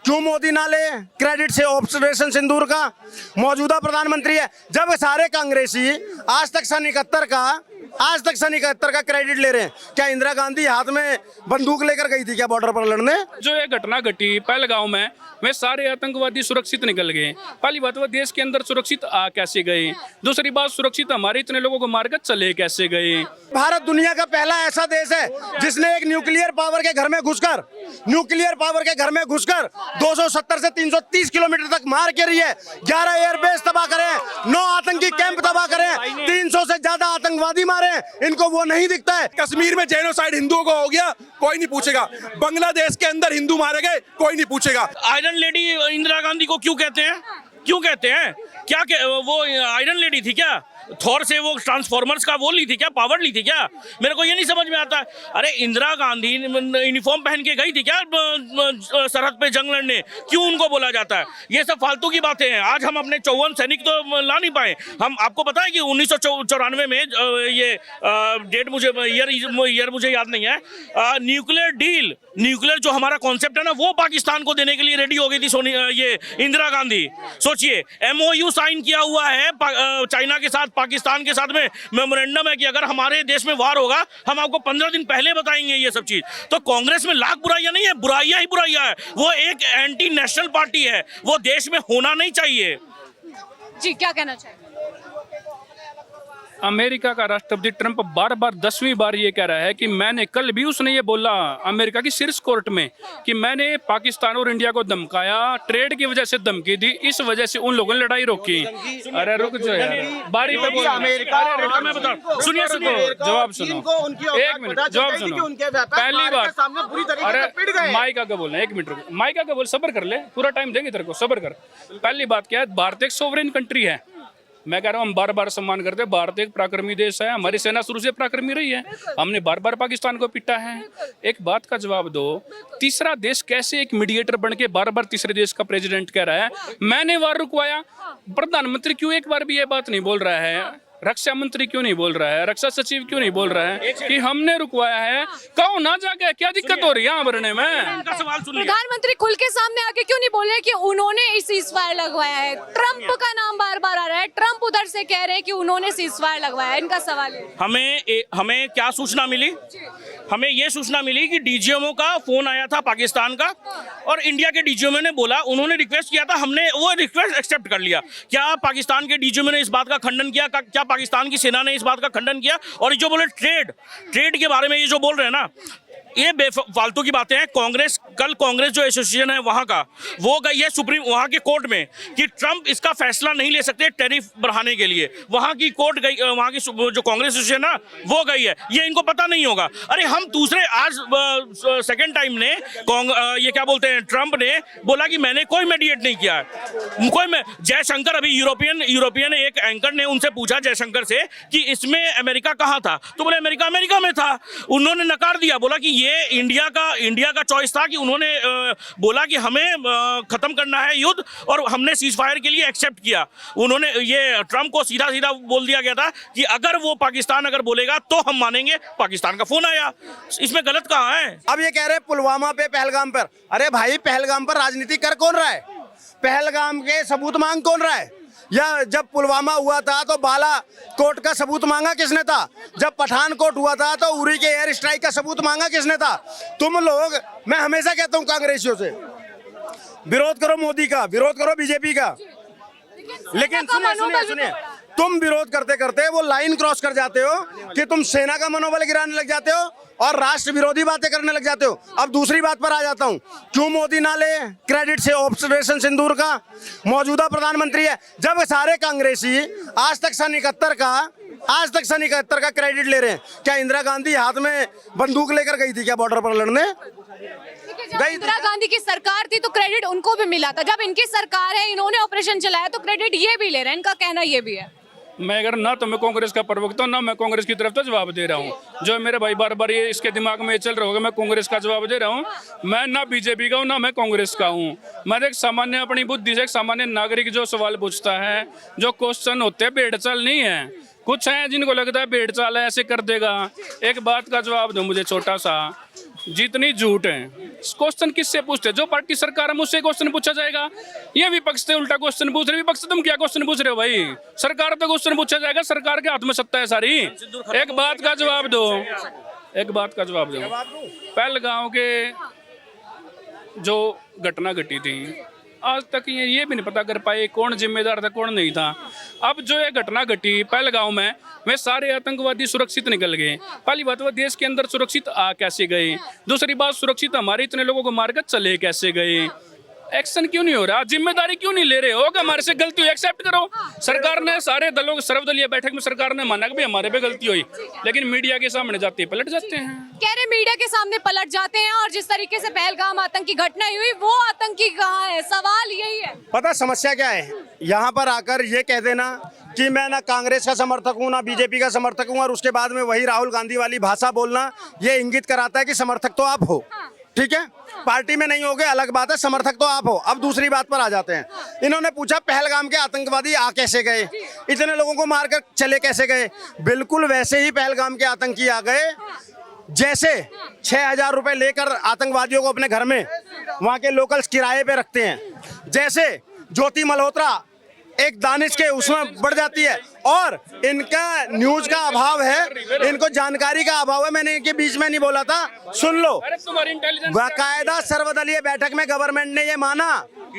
क्यों मोदी ना ले क्रेडिट से ऑपरेशन सिंदूर का? मौजूदा प्रधानमंत्री है। जब सारे कांग्रेसी आज तक सन 71 का क्रेडिट ले रहे हैं, क्या इंदिरा गांधी हाथ में बंदूक लेकर गई थी क्या बॉर्डर पर लड़ने? जो ये घटना घटी पहलगांव में, वे सारे आतंकवादी सुरक्षित निकल गए। पहली बात, वो देश के अंदर सुरक्षित आ कैसे गए? दूसरी बात, सुरक्षित हमारे इतने लोगों को मारकर चले कैसे गए? भारत दुनिया का पहला ऐसा देश है जिसने एक न्यूक्लियर पावर के घर में घुसकर 270 से 330 किलोमीटर तक मार के रही है। 11 एयरबेस तबाह करे, 9 आतंकी कैंप तबाह करे, 300 से ज्यादा आतंकवादी मारे। इनको वो नहीं दिखता है। कश्मीर में जेनोसाइड हिंदुओं को हो गया, कोई नहीं पूछेगा। बांग्लादेश के अंदर हिंदू मारे गए, कोई नहीं पूछेगा। आयरन लेडी इंदिरा गांधी को क्यों कहते हैं? क्या वो आयरन लेडी थी क्या? थॉर से वो ट्रांसफॉर्मर्स का वो ली थी क्या, पावर ली थी क्या? मेरे को ये नहीं समझ में आता। अरे इंदिरा गांधी यूनिफॉर्म पहन के गई थी क्या सरहद पे जंग लड़ने? क्यों उनको बोला जाता है? ये सब फालतू की बातें हैं। आज हम अपने 54 सैनिक तो ला नहीं पाए। हम आपको पता है कि 1994 में ये डेट मुझे ईयर मुझे याद नहीं है, न्यूक्लियर जो हमारा कॉन्सेप्ट है ना, वो पाकिस्तान को देने के लिए रेडी हो गई थी ये इंदिरा गांधी। सोचिए, MOU साइन किया हुआ है चाइना के साथ, पाकिस्तान के साथ में मेमोरेंडम है कि अगर हमारे देश में वार होगा हम आपको 15 दिन पहले बताएंगे ये सब चीज। तो कांग्रेस में लाख बुराइयां नहीं है, बुराइयां ही बुराइयां है। वो एक एंटी नेशनल पार्टी है, वो देश में होना नहीं चाहिए। जी, क्या कहना चाहिए? अमेरिका का राष्ट्रपति ट्रंप बार बार 10वीं बार ये कह रहा है कि मैंने, कल भी उसने ये बोला अमेरिका की शीर्ष कोर्ट में कि मैंने पाकिस्तान और इंडिया को धमकाया, ट्रेड की वजह से धमकी दी, इस वजह से उन लोगों ने लड़ाई रोकी। अरे रुक जाओ यार, बारी पे बोल। सुनिए, जवाब सुनो, एक मिनट, जवाब सुनो। पहली बात, अरे माइक आगे बोलना, 1 मिनट रुक, माइक आगे बोल, सब्र कर ले, पूरा टाइम देंगे तेरे को, सब्र कर। पहली बात क्या है, भारत एक सोवरेन कंट्री है। मैं कह रहा हूँ हम बार बार सम्मान करते हैं। भारत एक पराक्रमी देश है, हमारी सेना शुरू से पराक्रमी रही है, हमने बार बार पाकिस्तान को पीटा है। एक बात का जवाब दो, तीसरा देश कैसे एक मीडिएटर बन के बार बार तीसरे देश का प्रेसिडेंट कह रहा है मैंने वार रुकवाया? प्रधानमंत्री क्यों एक बार भी ये बात नहीं बोल रहा है? रक्षा मंत्री क्यों नहीं बोल रहा है? रक्षा सचिव क्यों नहीं बोल रहा है कि हमने रुकवाया है? कहो ना जाके, क्या दिक्कत हो रही है यहाँ भरने में? प्रधानमंत्री खुल के सामने आके क्यों नहीं बोल रहे कि उन्होंने इस सीजफायर लगवाया है? ट्रंप का नाम बार बार आ रहा है, ट्रंप उधर से कह रहे हैं कि उन्होंने सीजफायर लगवाया है। इनका सवाल है, हमें क्या सूचना मिली? हमें ये सूचना मिली कि डीजीएमओ का फोन आया था पाकिस्तान का, और इंडिया के डीजीएमओ ने बोला, उन्होंने रिक्वेस्ट किया था, हमने वो रिक्वेस्ट एक्सेप्ट कर लिया। क्या पाकिस्तान के डीजीएमओ ने इस बात का खंडन किया? क्या पाकिस्तान की सेना ने इस बात का खंडन किया? और ये जो बोले ट्रेड के बारे में ये जो बोल रहे हैं ना, ये बेफालतू की बातें हैं। कल कांग्रेस जो एसोसिएशन है वहां का, वो गई है सुप्रीम वहां के कोर्ट में कि ट्रंप इसका फैसला नहीं ले सकते टैरिफ बढ़ाने के लिए। वहां की कोर्ट गई, वहां की जो कांग्रेस एसोसिएशन है वो गई है। ये इनको पता नहीं होगा। अरे हम दूसरे, आज सेकेंड टाइम ने ये क्या बोलते हैं, ट्रंप ने बोला कि मैंने कोई मेडिएट नहीं किया है। जयशंकर, अभी यूरोपियन एक एंकर ने उनसे पूछा जयशंकर से कि इसमें अमेरिका कहाँ था, तो बोले अमेरिका में था। उन्होंने नकार दिया, बोला कि ये इंडिया का चॉइस था कि उन्होंने बोला कि हमें खत्म करना है युद्ध, और हमने सीज फायर के लिए एक्सेप्ट किया। उन्होंने, ये ट्रंप को सीधा बोल दिया गया था कि अगर वो पाकिस्तान अगर बोलेगा तो हम मानेंगे। पाकिस्तान का फोन आया, इसमें गलत कहाँ है? अब ये कह रहे पुलवामा पे, पहलगाम पर। अरे भाई, पहलगाम पर राजनीति कर कौन रहा है? पहलगाम के सबूत मांग कौन रहा है? या जब पुलवामा हुआ था तो बालाकोट का सबूत मांगा किसने था? जब पठानकोट हुआ था तो उरी के एयर स्ट्राइक का सबूत मांगा किसने था? तुम लोग, मैं हमेशा कहता हूँ कांग्रेसियों से, विरोध करो मोदी का, विरोध करो बीजेपी का, लेकिन सुनिए, तुम विरोध करते करते वो लाइन क्रॉस कर जाते हो कि तुम सेना का मनोबल गिराने लग जाते हो और राष्ट्र विरोधी बातें करने लग जाते हो। अब दूसरी बात पर आ जाता हूँ, क्यों मोदी ना ले क्रेडिट से ऑपरेशन सिंदूर का? मौजूदा प्रधानमंत्री है। जब सारे कांग्रेसी आज तक सन 71 का क्रेडिट ले रहे हैं, क्या इंदिरा गांधी हाथ में बंदूक लेकर गई थी क्या बॉर्डर पर लड़ने? जब इंदिरा गांधी की सरकार थी तो क्रेडिट उनको भी मिला था। जब इनकी सरकार है, इन्होंने ऑपरेशन चलाया, तो क्रेडिट ये भी ले रहे हैं। इनका कहना ये भी है। मैं अगर ना तो मैं कांग्रेस का प्रवक्ता हूं, ना मैं कांग्रेस की तरफ तो जवाब दे रहा हूं। जो मेरे भाई बार बार ये इसके दिमाग में चल रहा होगा मैं कांग्रेस का जवाब दे रहा हूं। मैं ना बीजेपी का हूं, ना मैं कांग्रेस का हूं। मैं एक सामान्य, अपनी बुद्धि से एक सामान्य नागरिक जो सवाल पूछता है, जो क्वेश्चन होते हैं, भेड़ चाल नहीं है। कुछ है जिनको लगता है भेड़ चाल है, ऐसे कर देगा। एक बात का जवाब दो मुझे छोटा सा, जितनी झूठ है, क्वेश्चन किससे पूछते हैं? जो पार्टी सरकार है मुझसे क्वेश्चन पूछा जाएगा। ये विपक्ष से उल्टा क्वेश्चन पूछ रहे, विपक्ष से तुम क्या क्वेश्चन पूछ रहे हो भाई? सरकार तो क्वेश्चन पूछा जाएगा, सरकार के हाथ में सत्ता है सारी। एक बात का जवाब दो, एक बात का जवाब दो। पहलगांव के जो घटना घटी थी, आज तक ये भी नहीं पता कर पाए कौन जिम्मेदार था कौन नहीं था। अब जो ये घटना घटी पहलगांव में, वे सारे आतंकवादी सुरक्षित निकल गए। पहली बात, वो देश के अंदर सुरक्षित आ कैसे गए? दूसरी बात, सुरक्षित हमारे इतने लोगों को मारकर चले कैसे गए? एक्शन क्यों नहीं हो रहा? जिम्मेदारी क्यों नहीं ले रहे हो कि हमारे से गलती हुई, एक्सेप्ट करो। सरकार ने सारे दलों की सर्वदलीय बैठक में सरकार ने माना कि भी हमारे पे गलती हुई, लेकिन मीडिया के सामने जाते पलट जाते हैं। कह रहे मीडिया के सामने पलट जाते हैं, और जिस तरीके से पहलगाम आतंकी घटना हुई वो आतंकी कहाँ है? सवाल यही है। पता समस्या क्या है? यहाँ पर आकर ये कह देना कि मैं ना कांग्रेस का समर्थक हूँ ना बीजेपी का समर्थक हूँ, और उसके बाद में वही राहुल गांधी वाली भाषा बोलना, ये इंगित कराता है कि समर्थक तो आप हो, ठीक है, पार्टी में नहीं होगे अलग बात है, समर्थक तो आप हो। अब दूसरी बात पर आ जाते हैं। इन्होंने पूछा पहलगाम के आतंकवादी आ कैसे गए, इतने लोगों को मारकर चले कैसे गए? बिल्कुल वैसे ही पहलगाम के आतंकी आ गए जैसे 6,000 रुपए लेकर आतंकवादियों को अपने घर में वहां के लोकल्स किराए पे रखते हैं। जैसे ज्योति मल्होत्रा एक दानिश के उसमें बढ़ जाती है, और इनका न्यूज का अभाव है, इनको जानकारी का अभाव है। मैंने इनके बीच में नहीं बोला था, सुन लो। बाकायदा सर्वदलीय बैठक में गवर्नमेंट ने ये माना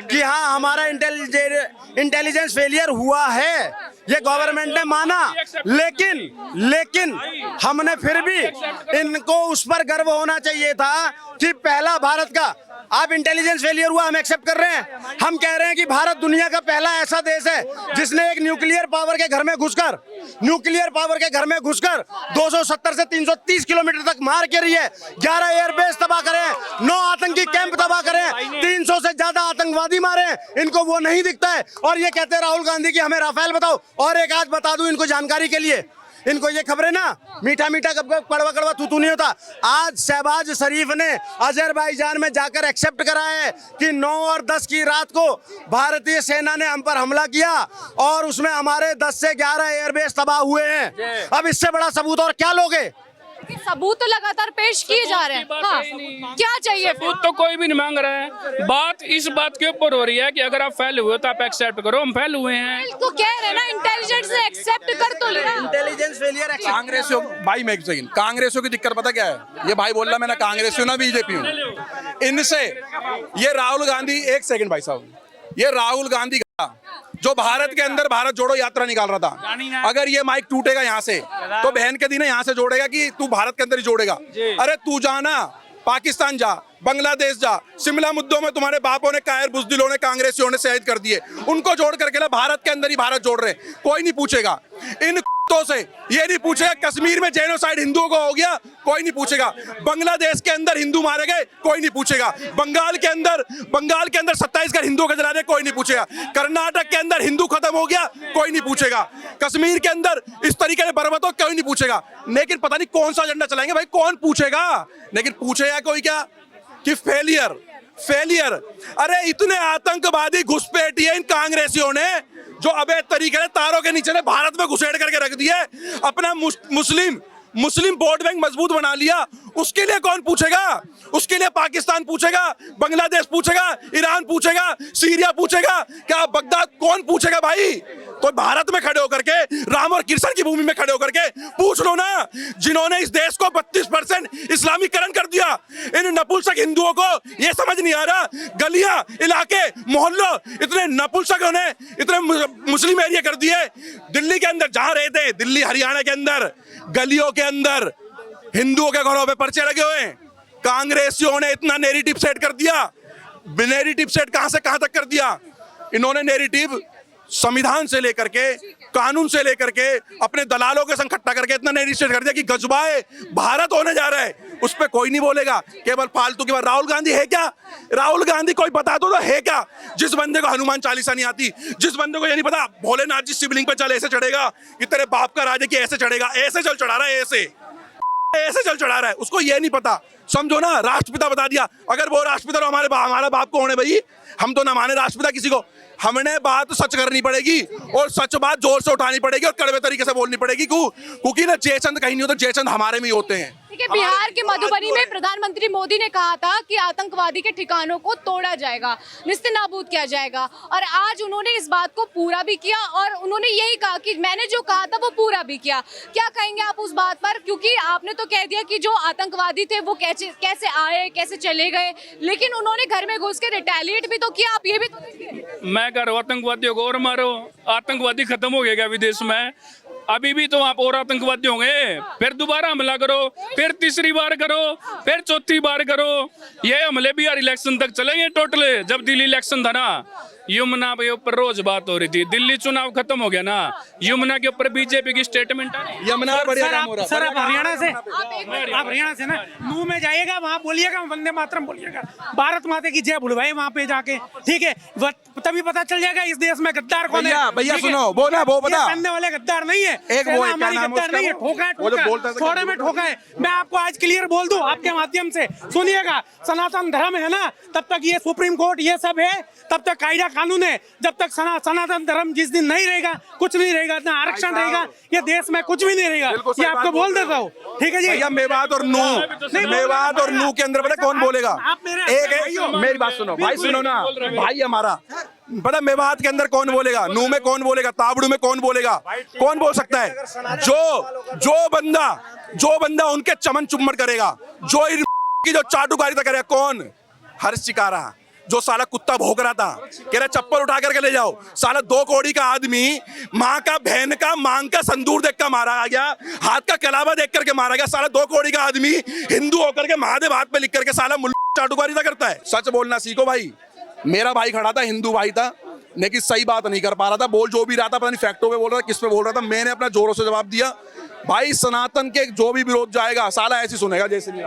कि हाँ हमारा इंटेलिजेंस फेलियर हुआ है, ये गवर्नमेंट ने माना। लेकिन हमने फिर भी इनको उस पर गर्व होना चाहिए था कि पहला भारत का, आप इंटेलिजेंस फेलियर हुआ हम एक्सेप्ट कर रहे हैं। हम कह रहे हैं कि भारत दुनिया का पहला ऐसा देश है जिसने एक न्यूक्लियर पावर के घर में घुसकर 270 से 330 किलोमीटर तक मार के रही है, 11 एयरबेस तबाह करे, 9 आतंकी कैंप तबाह करे, 300 से ज्यादा आतंकवादी मारे। इनको वो नहीं दिखता है, और ये कहते हैं राहुल गांधी की हमें राफेल बताओ। और एक आज बता दूं इनको जानकारी के लिए, इनको ये खबरें ना मीठा मीठा कड़वा कड़वा तू नहीं होता। आज शहबाज शरीफ ने अजरबैजान में जाकर एक्सेप्ट करा है कि 9 और 10 की रात को भारतीय सेना ने हम पर हमला किया, और उसमें हमारे 10 से 11 एयरबेस तबाह हुए हैं। अब इससे बड़ा सबूत और क्या लोगे? सबूत तो लगातार पेश किए जा रहे हैं। हाँ, क्या चाहिए? सबूत तो कोई भी नहीं मांग रहा है। बात इस बात के ऊपर हो रही है कि अगर आप फेल हुए तो आप एक्सेप्ट करो, हम फेल हुए हैं तो कह रहे हैं ना, इंटेलिजेंस ने एक्सेप्ट कर तो लिया। इंटेलिजेंस फेलियर कांग्रेसियों भाई, मैं एक सेकंड, कांग्रेसियों की दिक्कत पता क्या है? ये भाई बोल रहा मैं ना कांग्रेसी हूं ना बीजेपी हूं। इनसे ये राहुल गांधी, एक सेकंड भाई साहब, ये राहुल गांधी का जो भारत के अंदर भारत जोड़ो यात्रा निकाल रहा था, अगर ये माइक टूटेगा यहाँ से तो बहन के दिन यहाँ से जोड़ेगा कि तू भारत के अंदर ही जोड़ेगा। अरे तू जाना पाकिस्तान जा, बांग्लादेश जा, शिमला मुद्दों में तुम्हारे बापों ने, कायर बुजदिलों ने, कांग्रेसियों ने शहीद कर दिए, उनको जोड़ करके ना भारत के अंदर ही भारत जोड़ रहे। कोई नहीं पूछेगा इन तो से, ये नहीं पूछेगा कश्मीर में जेनोसाइड हिंदुओं को हो गया, कोई नहीं पूछेगा। बांग्लादेश के अंदर हिंदू मारे गए, कोई नहीं पूछेगा। बंगाल के अंदर 27 घर हिंदुओं के जला दे, कोई नहीं पूछेगा। कर्नाटक के अंदर हिंदू खत्म हो गया, कोई नहीं पूछेगा। कश्मीर के अंदर इस तरीके से बर्बाद हो, कोई नहीं पूछेगा। लेकिन पता नहीं कौन सा एजेंडा चलाएंगे भाई, कौन पूछेगा? लेकिन पूछेगा कोई क्या कि फेलियर। अरे इतने आतंकवादी घुसपैठिए इन कांग्रेसियों ने जो अवैध तरीके से तारों के नीचे ने भारत में घुसेड़ करके रख दिए, अपना मुस्लिम वोट बैंक मजबूत बना लिया। उसके लिए कौन पूछेगा? उसके लिए पाकिस्तान पूछेगा, बांग्लादेश पूछेगा, ईरान पूछेगा, सीरिया पूछेगा, क्या बगदाद? कौन पूछेगा भाई? तो भारत में खड़े होकर के, राम और कृष्ण की भूमि में खड़े होकर के पूछ लो ना, जिन्होंने इस देश को 32% इस्लामीकरण कर दिया। इन नपुंसक हिंदुओं को ये समझ नहीं आ रहा, गलियां, इलाके, मोहल्लों इतने नपुंसकों ने इतने मुस्लिम एरिया कर दिए। दिल्ली के अंदर जहां रहते, दिल्ली हरियाणा के अंदर गलियों के अंदर हिंदुओं के घरों पे पर्चे लगे हुए हैं। कांग्रेसियों ने इतना नैरेटिव सेट कर दिया। नैरेटिव सेट कहां से कहां तक कर दिया इन्होंने? नैरेटिव संविधान से लेकर के, कानून से लेकर के, अपने दलालों के संग इकट्ठा करके इतना नैरेटिव सेट कर दिया कि गजबाए भारत होने जा रहा है। उस पर कोई नहीं बोलेगा, केवल फालतू की बात। राहुल गांधी है क्या? राहुल गांधी कोई बता दो तो है क्या? जिस बंदे को हनुमान चालीसा नहीं आती, जिस बंदे को ये नहीं पता भोलेनाथ जी शिवलिंग पे चल ऐसे चढ़ेगा कि तेरे बाप का राज है कि ऐसे चढ़ेगा, ऐसे चल चढ़ा रहा है, ऐसे चल चढ़ा रहा है, उसको ये नहीं पता। समझो ना, राष्ट्रपिता बता दिया। अगर वो राष्ट्रपिता तो हमारा बाप कौन है भाई? हम तो ना माने राष्ट्रपिता किसी को। हमने बात सच करनी पड़ेगी और सच बात जोर से उठानी पड़ेगी और कड़वे तरीके से बोलनी पड़ेगी, क्योंकि ना जयचंद कहीं नहीं होते, जयचंद हमारे में ही होते हैं। ठीक है, बिहार के मधुबनी में प्रधानमंत्री मोदी ने कहा था कि आतंकवादी के ठिकानों को तोड़ा जाएगा, निस्तेनाबूद किया जाएगा, और आज उन्होंने इस बात को पूरा भी किया और उन्होंने यही कहा कि मैंने जो कहा था वो पूरा भी किया। क्या कहेंगे आप उस बात पर? क्योंकि आपने तो कह दिया कि जो आतंकवादी थे वो कैसे आए, कैसे चले गए, लेकिन उन्होंने घर में घुस के रिटेलिएट भी तो किया। आप ये भी तो देखिए। मैं कह रहा हूँ आतंकवादियों को और मारो। आतंकवादी खत्म हो गया क्या विदेश में? अभी भी तो वहाँ और आतंकवादी होंगे, फिर दोबारा हमला करो, फिर तीसरी बार करो, फिर चौथी बार करो। ये हमले भी यार इलेक्शन तक चलेंगे टोटल। जब दिल्ली इलेक्शन था ना, यमुना के ऊपर रोज बात हो रही थी। दिल्ली चुनाव खत्म हो गया ना, यमुना के ऊपर बीजेपी की स्टेटमेंट है। यमुना बढ़िया काम हो रहा है। सर आप हरियाणा से ना नू में जाइएगा, वहाँ बोलिएगा वंदे मातरम बोलिएगा, भारत माता की जय बुलवाई वहाँ पे जाके, ठीक है? तभी पता चल जाएगा इस देश में गद्दार कौन है। भैया सुनो, वो बता, पहनने वाले गद्दार नहीं है, एक वो हमारी गद्दार नहीं है, ठोका थोड़े में ठोका है। मैं आपको आज क्लियर बोल दूं आपके माध्यम से, सुनिएगा, सनातन धर्म है ना, तब तक ये सुप्रीम कोर्ट ये सब है, तब तक कायदा कानून है। जब तक सनातन धर्म जिस दिन नहीं रहेगा, कुछ नहीं रहेगा, ना आरक्षण रहेगा, ये देश में कुछ भी नहीं रहेगा। ये आपको बोल देता हूँ, ठीक है जी? भैया मेवात और नू के अंदर पता कौन बोलेगा? मेरी बात सुनो भाई, सुनो ना भाई, हमारा पता मेवात के अंदर कौन बोलेगा, नू में कौन बोलेगा, ताबड़ू में कौन बोलेगा? कौन बोल सकता है? जो बंदा उनके चमन चुम्मन करेगा, जो चाटुकारिता करेगा, कौन? हर्ष चिकारा, जो साला कुत्ता भौंक रहा था, कह रहा चप्पल उठा करके ले जाओ। साला 2 कौड़ी का आदमी माँ का, बहन का, मांग का संदूर देख कर मारा गया, हाथ का कलावा देख करके मारा गया। साला 2 कौड़ी का आदमी हिंदू होकर के महादेव हाथ पे लिख करके साला चाटुकारिता करता है। सच बोलना सीखो भाई। मेरा भाई खड़ा था, हिंदू भाई था, लेकिन सही बात नहीं कर पा रहा था, बोल जो भी रहा था, पता नहीं फैक्टों पे बोल रहा था, किस पे बोल रहा था। मैंने अपना जोरों से जवाब दिया, भाई सनातन के जो भी विरोध जाएगा साला ऐसे सुनेगा जैसे नहीं।